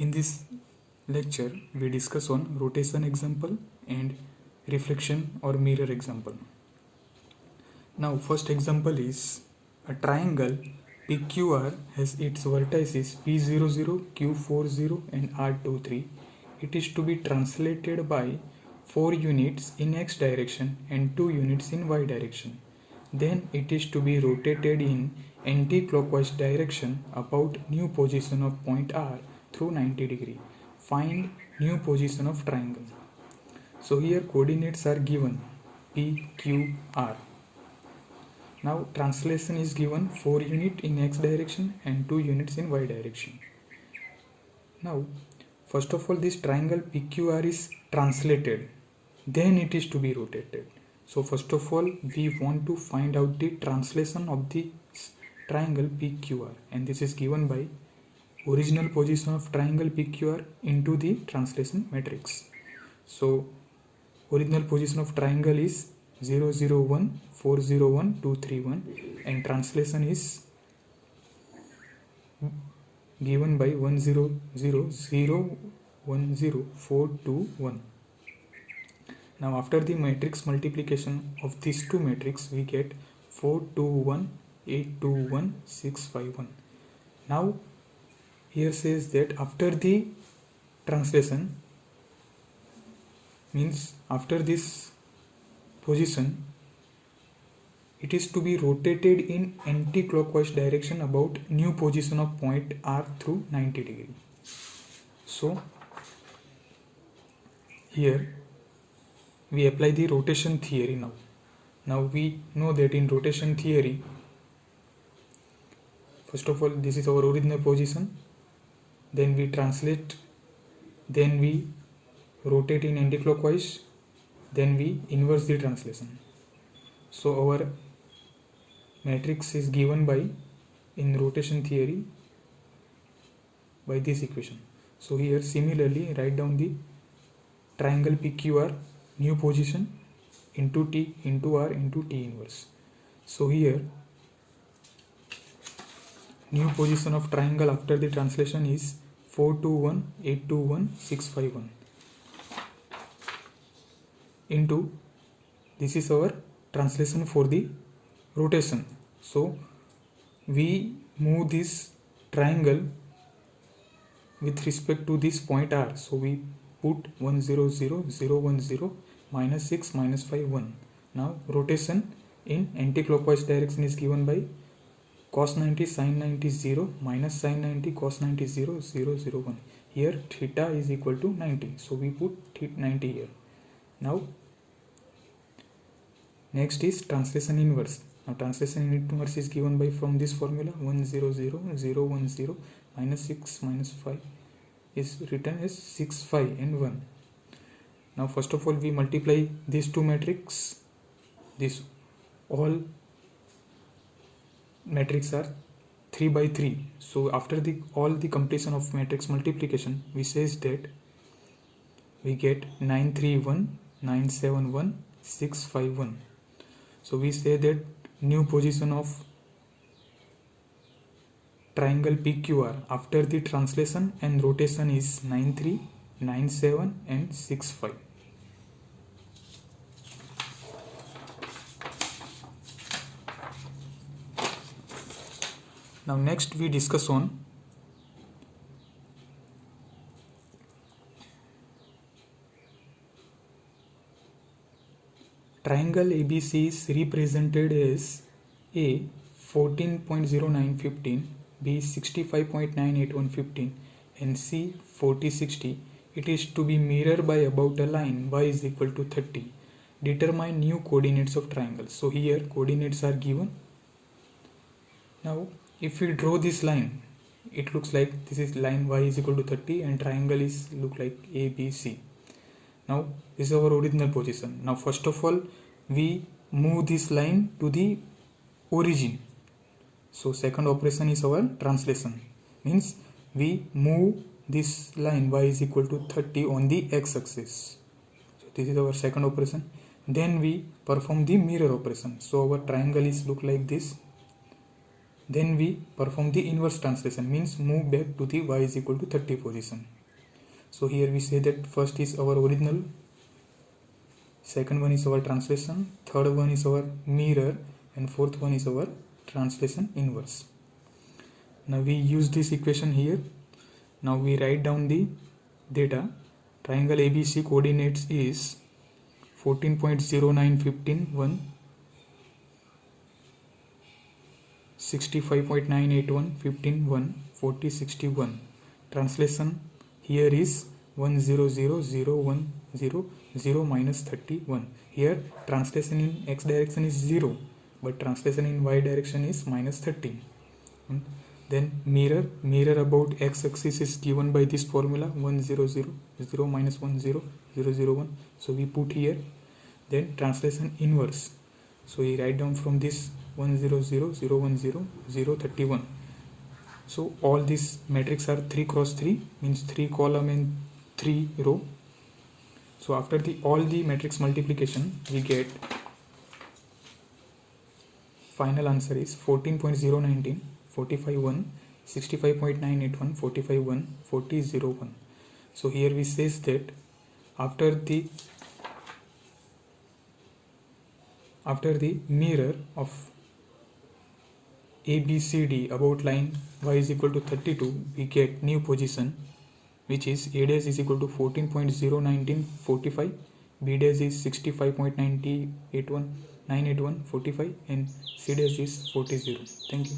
In this lecture, we discuss on rotation example and reflection or mirror example. Now, first example is a triangle PQR has its vertices P00, Q40 and R23. It is to be translated by 4 units in x direction and 2 units in y direction. Then it is to be rotated in anti-clockwise direction about new position of point R through 90 degree. Find new position of triangle. So here coordinates are given P, Q, R. Now translation is given 4 units in x direction and 2 units in y direction. Now first of all this triangle PQR is translated, then it is to be rotated. So first of all we want to find out the translation of the triangle PQR, and this is given by original position of triangle PQR into the translation matrix. So original position of triangle is 0, 0, 1, 4, 0, 1, 2, 3, 1, and translation is given by 1, 0, 0, 0, 1, 0, 4, 2, 1. Now after the matrix multiplication of these two matrix, we get 4, 2, 1, 8, 2, 1, 6, 5, 1. Now here says that after the translation, means after this position, it is to be rotated in anti-clockwise direction about new position of point R through 90 degree. So here we apply the rotation theory now. Now we know that in rotation theory, first of all this is our original position, then we translate, then we rotate in anti-clockwise, then we inverse the translation. So our matrix is given by in rotation theory by this equation. So here similarly write down the triangle PQR new position into T into R into T inverse. So here new position of triangle after the translation is 4, 2, 1, 8, 2, 1, 6, 5, 1 into, this is our translation for the rotation. So we move this triangle with respect to this point R. So we put 1, 0, 0, 0, 1, 0, minus 6, minus 5, 1. Now rotation in anti-clockwise direction is given by cos 90, sin 90, 0, minus sin 90, cos 90, 0, 0, 0, 1. Here theta is equal to 90. So we put 90 here. Now next is translation inverse. Now translation inverse is given by from this formula 1, 0, 0, 0, 1, 0, minus 6, minus 5 is written as 6, 5 and 1. Now first of all we multiply these two matrix. This all matrix are 3 by 3. So after all the completion of matrix multiplication, we says that we get 9, 3, 1, 9, 7, 1, 6, 5, 1. So we say that new position of triangle PQR after the translation and rotation is 9, 3, 9, 7 and 6, 5. Now next we discuss on triangle ABC is represented as A 14.0915, B 65.98115 and C 4060. It is to be mirrored by about a line y is equal to 30. Determine new coordinates of triangle. So here coordinates are given. Now if we draw this line, it looks like this is line y is equal to 30 and triangle is look like ABC. Now this is our original position. Now first of all we move this line to the origin. So second operation is our translation, means we move this line y is equal to 30 on the x-axis. So this is our second operation. Then we perform the mirror operation. So our triangle is look like this. Then we perform the inverse translation, means move back to the y is equal to 30 position. So here we say that first is our original, second one is our translation, third one is our mirror, and fourth one is our translation inverse. Now we use this equation here. Now we write down the data. Triangle ABC coordinates is 14.09, 15, 1, 65.981, 15, 1, 40, 61. Translation here is 100,010 minus 31. Here translation in x direction is 0, but translation in y direction is minus 30. Then mirror about x axis is given by this formula 100 minus 10001. So we put here. Then translation inverse. So we write down from this 100,010,031. So all these matrix are 3 cross 3, means 3 column and 3 row. So after all the matrix multiplication, we get final answer is 14.019, 45.1, 65.981, 45.1, 40.01. So here we says that after the mirror of ABCD about line y is equal to 32, we get new position, which is A dash is equal to 14.019, 45, B dash is 65.981, 45, and C dash is 40. Thank you.